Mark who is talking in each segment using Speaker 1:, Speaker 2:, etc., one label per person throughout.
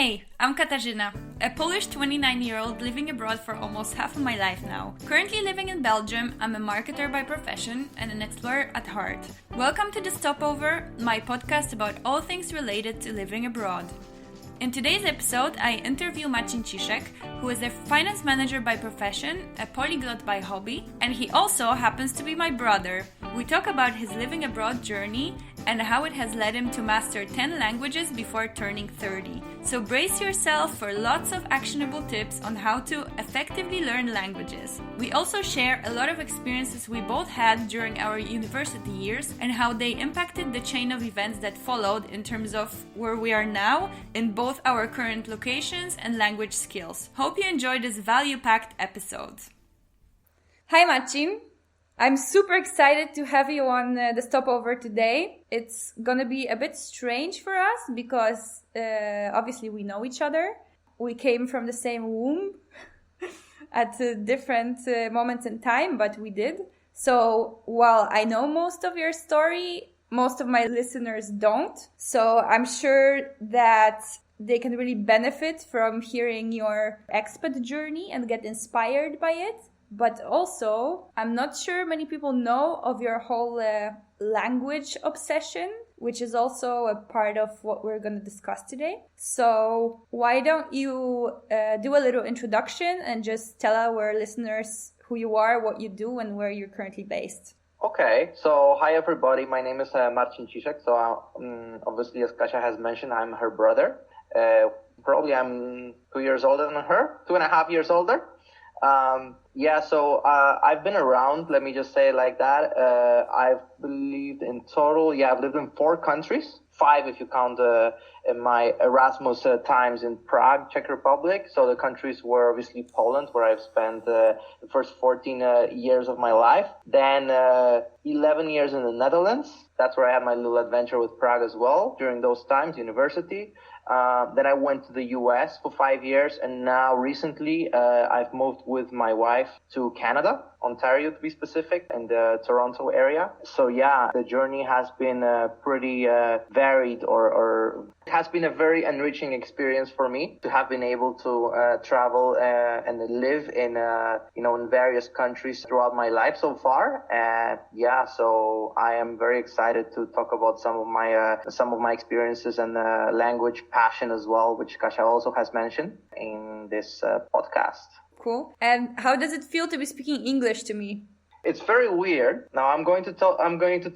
Speaker 1: Hey, I'm Katarzyna, a Polish 29-year-old living abroad for almost half of my life now. Currently living in Belgium, I'm a marketer by profession and an explorer at heart. Welcome to The Stopover, my podcast about all things related to living abroad. In today's episode, I interview Marcin Ciszek, who is a finance manager by profession, a polyglot by hobby, and he also happens to be my brother. We talk about his living abroad journey and how it has led him to master 10 languages before turning 30. So brace yourself for lots of actionable tips on how to effectively learn languages. We also share a lot of experiences we both had during our university years and how they impacted the chain of events that followed in terms of where we are now in both our current locations and language skills. Hope you enjoyed this value-packed episode. Hi Marcin! I'm super excited to have you on the stopover today. It's gonna be a bit strange for us because obviously we know each other. We came from the same womb at different moments in time, but we did. So while I know most of your story, most of my listeners don't. So I'm sure that they can really benefit from hearing your expat journey and get inspired by it. But also, I'm not sure many people know of your whole language obsession, which is also a part of what we're going to discuss today. So why don't you do a little introduction and just tell our listeners who you are, what you do, and where you're currently based.
Speaker 2: Okay, so hi everybody. My name is Marcin Ciszek. So obviously, as Kasia has mentioned, I'm her brother. Probably I'm 2 years older than her, 2.5 years older. So I've been around, let me just say it like that. I've lived in total, I've lived in 4 countries, 5 if you count my Erasmus times in Prague, Czech Republic. So the countries were obviously Poland, where I've spent the first 14 years of my life. Then 11 years in the Netherlands. That's where I had my little adventure with Prague as well during those times, university. Then I went to the US for 5 years, and now recently I've moved with my wife to Canada, Ontario to be specific, in the Toronto area. So the journey has been pretty varied, or it has been a very enriching experience for me to have been able to travel and live in in various countries throughout my life so far. So I am very excited to talk about some of my experiences and language passion as well, which Kasia also has mentioned in this podcast.
Speaker 1: Cool. And how does it feel to be speaking English to me?
Speaker 2: It's very weird. Now I'm going to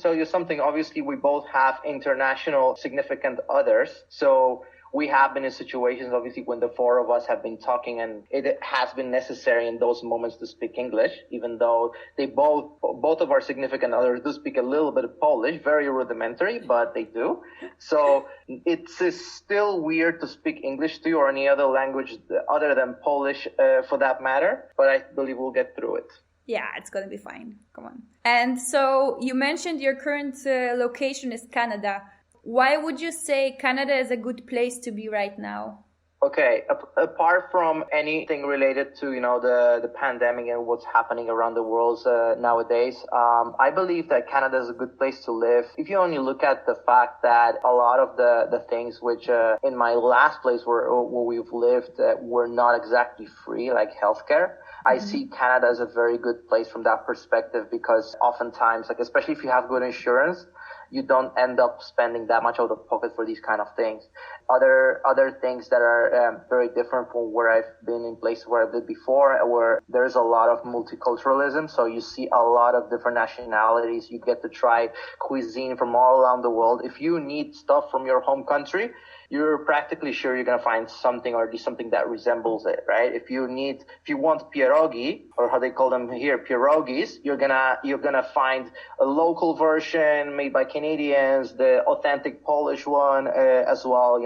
Speaker 2: tell you something. Obviously, we both have international significant others. So we have been in situations, obviously, when the 4 of us have been talking, and it has been necessary in those moments to speak English, even though they both of our significant others do speak a little bit of Polish, very rudimentary, but they do. So it's still weird to speak English to you or any other language other than Polish, for that matter. But I believe we'll get through it.
Speaker 1: Yeah, it's going to be fine. Come on. And so you mentioned your current location is Canada. Why would you say Canada is a good place to be right now?
Speaker 2: Okay, apart from anything related to, the pandemic and what's happening around the world nowadays, I believe that Canada is a good place to live. If you only look at the fact that a lot of the things which in my last place where we've lived were not exactly free, like healthcare. I see Canada as a very good place from that perspective, because oftentimes, like especially if you have good insurance, you don't end up spending that much out of pocket for these kind of things. Other things that are very different from where I've been in places where I've lived before, where there's a lot of multiculturalism. So you see a lot of different nationalities. You get to try cuisine from all around the world. If you need stuff from your home country, you're practically sure you're going to find something or at least something that resembles it, right? If you want pierogi, or how they call them here, pierogis, you're gonna find a local version made by Canadians, the authentic Polish one as well.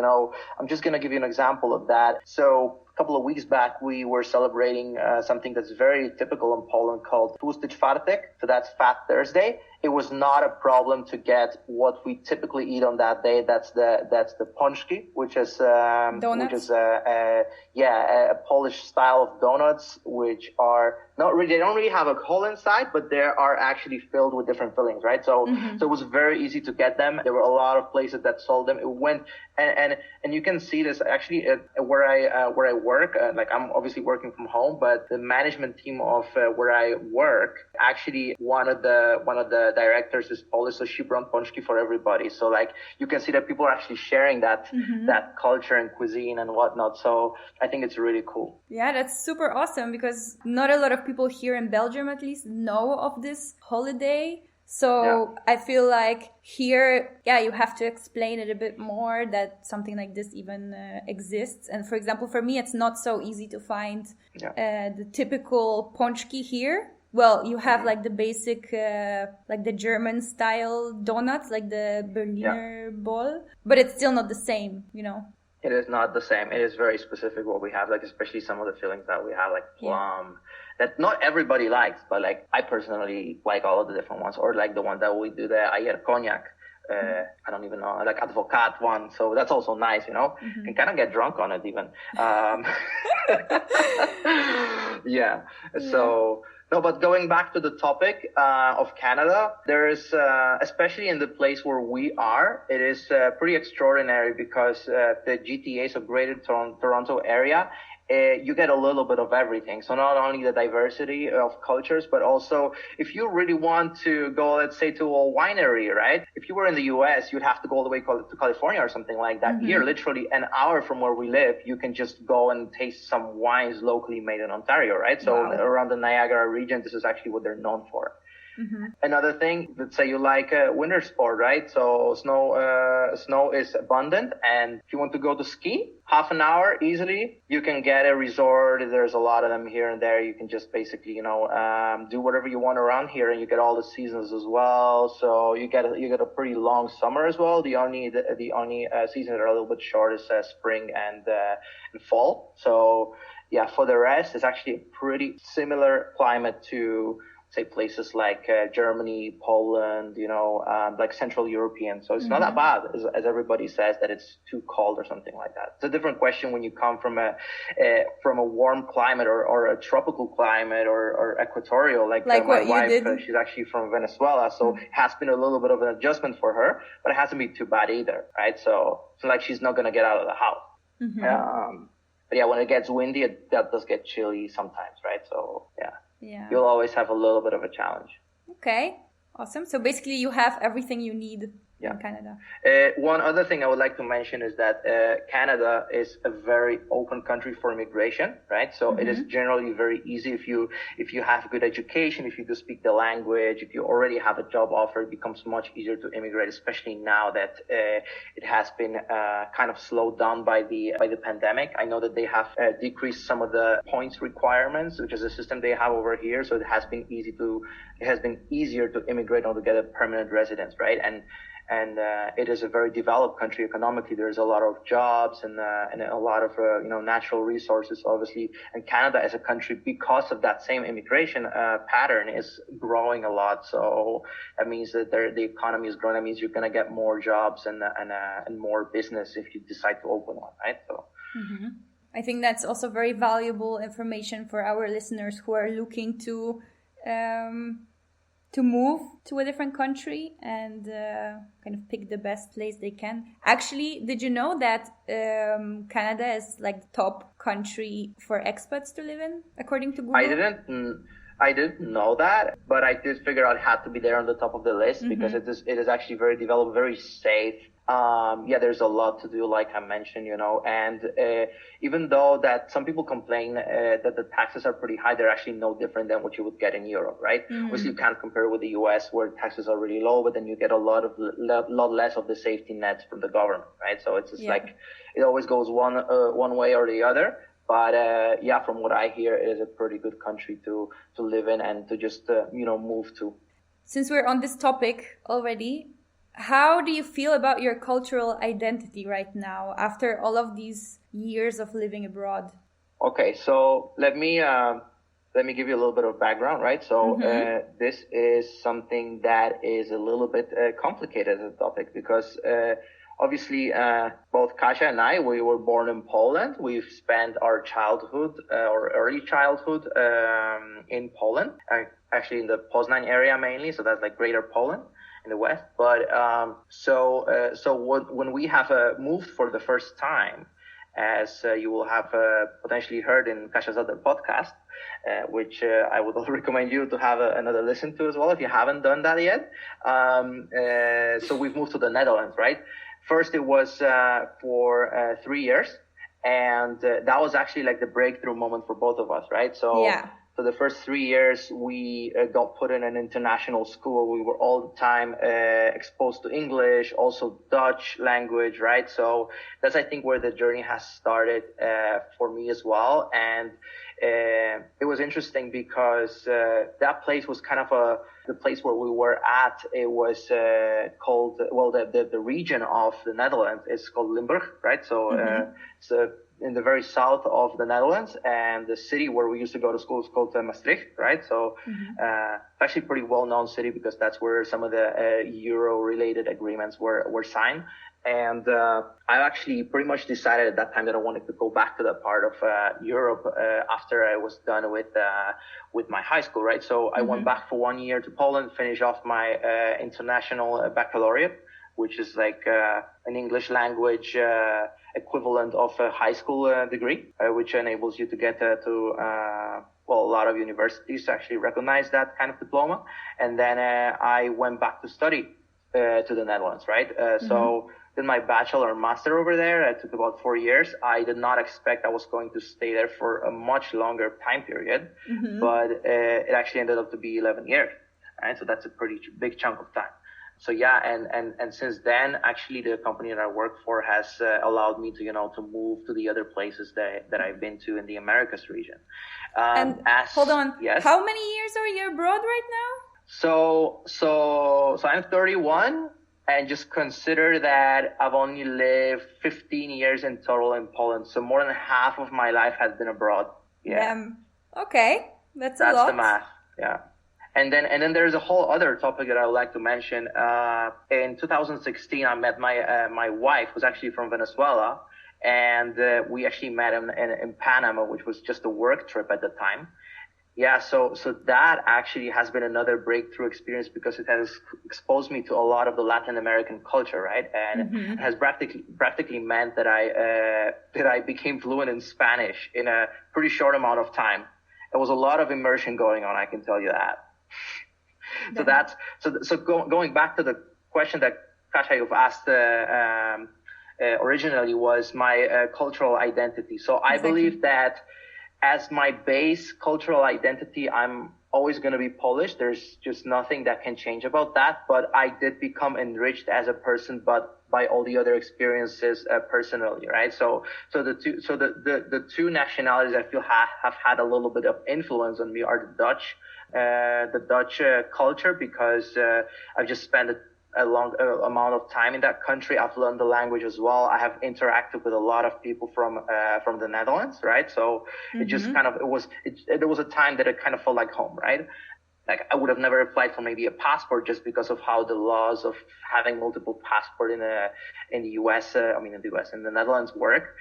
Speaker 2: I'm just going to give you an example of that. So a couple of weeks back, we were celebrating something that's very typical in Poland called Tłusty Czwartek. So that's Fat Thursday. It was not a problem to get what we typically eat on that day. That's the pączki, which is a Polish style of donuts, which are not really, they don't really have a hole inside, but they are actually filled with different fillings, right? So it was very easy to get them. There were a lot of places that sold them. It went And you can see this actually where I work. Like I'm obviously working from home, but the management team of where I work, actually one of the directors is Polish, so she brought pączki for everybody. So like you can see that people are actually sharing that that culture and cuisine and whatnot. So I think it's really cool.
Speaker 1: Yeah, that's super awesome because not a lot of people here in Belgium at least know of this holiday. So I feel like here, you have to explain it a bit more that something like this even exists. And for example, for me, it's not so easy to find the typical pączki here. Well, you have like the basic, like the German style donuts, like the Berliner Ball, but it's still not the same, you know?
Speaker 2: It is not the same. It is very specific what we have, like especially some of the fillings that we have, like plum, that not everybody likes, but like I personally like all of the different ones, or like the one that we do, the ayer cognac. I don't even know, like advocat one. So that's also nice, you know, and kind of get drunk on it even. So, no, but going back to the topic of Canada, there is, especially in the place where we are, it is pretty extraordinary because the GTA, so Greater Toronto area, you get a little bit of everything. So not only the diversity of cultures, but also if you really want to go, let's say, to a winery, right? If you were in the US, you'd have to go all the way to California or something like that. Here, literally an hour from where we live, you can just go and taste some wines locally made in Ontario, right? So around the Niagara region, this is actually what they're known for. Another thing, let's say you like winter sport, right? So snow is abundant, and if you want to go to ski, half an hour easily, you can get a resort. There's a lot of them here and there. You can just basically, do whatever you want around here, and you get all the seasons as well. So you get a pretty long summer as well. The only seasons that are a little bit short is spring and fall. So yeah, for the rest, it's actually a pretty similar climate to, say, places like Germany, Poland, like Central European. So it's not that bad, as everybody says, that it's too cold or something like that. It's a different question when you come from a warm climate or a tropical climate or equatorial, like my wife, she's actually from Venezuela. So it has been a little bit of an adjustment for her, but it hasn't been too bad either, right? So like she's not going to get out of the house. But yeah, when it gets windy, that does get chilly sometimes, right? So you'll always have a little bit of a challenge.
Speaker 1: Okay, awesome. So basically you have everything you need in Canada.
Speaker 2: One other thing I would like to mention is that Canada is a very open country for immigration, right? So it is generally very easy if you have good education, if you do speak the language, if you already have a job offer, it becomes much easier to immigrate, especially now that it has been kind of slowed down by the pandemic. I know that they have decreased some of the points requirements, which is a system they have over here. So it has been easier to immigrate or to get a permanent residence, right? And it is a very developed country economically. There's a lot of jobs and a lot of natural resources, obviously. And Canada as a country, because of that same immigration pattern, is growing a lot. So that means that the economy is growing. That means you're going to get more jobs and more business if you decide to open one, right? So.
Speaker 1: I think that's also very valuable information for our listeners who are looking to move to a different country and kind of pick the best place they can. Actually, did you know that Canada is like the top country for expats to live in, according to Google?
Speaker 2: I didn't know that, but I did figure out it had to be there on the top of the list because it is actually very developed, very safe. There's a lot to do, like I mentioned, and even though that some people complain that the taxes are pretty high, they're actually no different than what you would get in Europe, right? Obviously, you can't compare with the US where taxes are really low, but then you get a lot less of the safety nets from the government, right? So it's just like it always goes one way or the other. But from what I hear, it is a pretty good country to live in and to just move to.
Speaker 1: Since we're on this topic already, how do you feel about your cultural identity right now after all of these years of living abroad?
Speaker 2: Okay, so let me give you a little bit of background, right? So this is something that is a little bit complicated as a topic because obviously both Kasia and I, we were born in Poland. We've spent our childhood or early childhood in Poland, actually in the Poznań area mainly, so that's like Greater Poland. in the West. But when we have moved for the first time, as you will have potentially heard in Kasha's other podcast, which I would also recommend you to have another listen to as well if you haven't done that yet. So we've moved to the Netherlands, right? First, it was for 3 years, and that was actually like the breakthrough moment for both of us, right? So for the first 3 years, we got put in an international school. We were all the time exposed to English, also Dutch language, right? So that's, I think, where the journey has started for me as well. And it was interesting because that place was kind of the place where we were at. It was called, well, the region of the Netherlands is called Limburg, right? So it's in the very south of the Netherlands, and the city where we used to go to school is called Maastricht, right? So actually pretty well-known city because that's where some of the Euro-related agreements were signed. And I actually pretty much decided at that time that I wanted to go back to that part of Europe after I was done with my high school, right? So I went back for 1 year to Poland, finished off my international baccalaureate, which is like an English language equivalent of a high school degree, which enables you to get to a lot of universities actually recognize that kind of diploma. And then I went back to study to the Netherlands, right? So did my bachelor and master over there. It took about 4 years. I did not expect I was going to stay there for a much longer time period, but it actually ended up to be 11 years, right? So that's a pretty big chunk of time. So yeah, and since then, actually, the company that I work for has allowed me to, to move to the other places that I've been to in the Americas region.
Speaker 1: Hold on,
Speaker 2: yes.
Speaker 1: How many years are you abroad right now?
Speaker 2: So I'm 31, and just consider that I've only lived 15 years in total in Poland. So more than half of my life has been abroad. Yeah.
Speaker 1: Okay, that's a lot.
Speaker 2: That's the math. Yeah. And then there's a whole other topic that I would like to mention. In 2016, I met my wife, who's actually from Venezuela, and we actually met in Panama, which was just a work trip at the time. Yeah, so that actually has been another breakthrough experience because it has exposed me to a lot of the Latin American culture, right? And it has practically meant that I became fluent in Spanish in a pretty short amount of time. There was a lot of immersion going on, I can tell you that. So going back to the question that Kasia you've asked originally was my cultural identity. So I believe that as my base cultural identity, I'm always going to be Polish. There's just nothing that can change about that. But I did become enriched as a person, but by all the other experiences personally, right? So the two nationalities I feel have had a little bit of influence on me are the Dutch culture, because I've just spent a long amount of time in that country. I've learned the language as well. I have interacted with a lot of people from the Netherlands, right? So it just kind of there was a time that it kind of felt like home, right? Like I would have never applied for maybe a passport just because of how the laws of having multiple passport in the US, in the Netherlands work,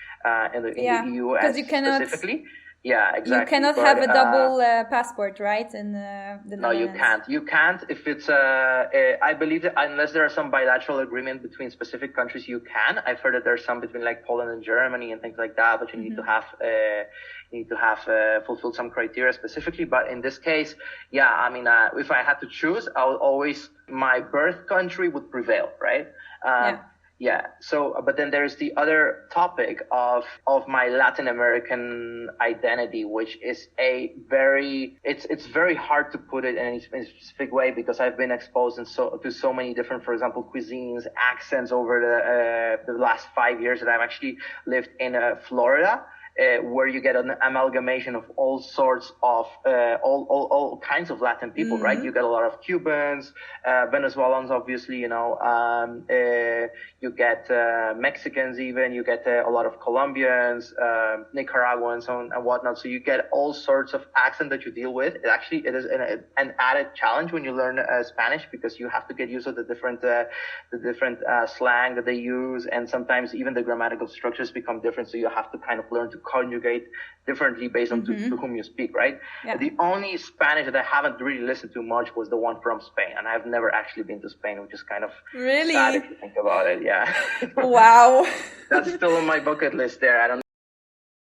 Speaker 2: in the EU specifically. Yeah, exactly.
Speaker 1: You cannot have a double passport, right? In the
Speaker 2: No, you can't. You can't. If it's I believe that unless there are some bilateral agreement between specific countries, you can. I've heard that there's some between like Poland and Germany and things like that, but you need to have fulfilled some criteria specifically. But in this case, yeah, if I had to choose, my birth country would prevail, right? Yeah. So, but then there's the other topic of my Latin American identity, which is it's very hard to put it in a specific way because I've been exposed to so many different, for example, cuisines, accents over the last 5 years that I've actually lived in Florida. Where you get an amalgamation of all sorts of all kinds of Latin people, right? You get a lot of Cubans, Venezuelans, obviously, you get Mexicans, even you get a lot of Colombians, Nicaraguans, and whatnot. So you get all sorts of accent that you deal with. It is an added challenge when you learn Spanish because you have to get used to the different slang that they use, and sometimes even the grammatical structures become different. So you have to kind of learn to conjugate differently based on to whom you speak, right?
Speaker 1: Yeah.
Speaker 2: The only Spanish that I haven't really listened to much was the one from Spain, and I've never actually been to Spain, which is kind of
Speaker 1: really
Speaker 2: sad if you think about it. Yeah.
Speaker 1: Wow.
Speaker 2: That's still on my bucket list there. I don't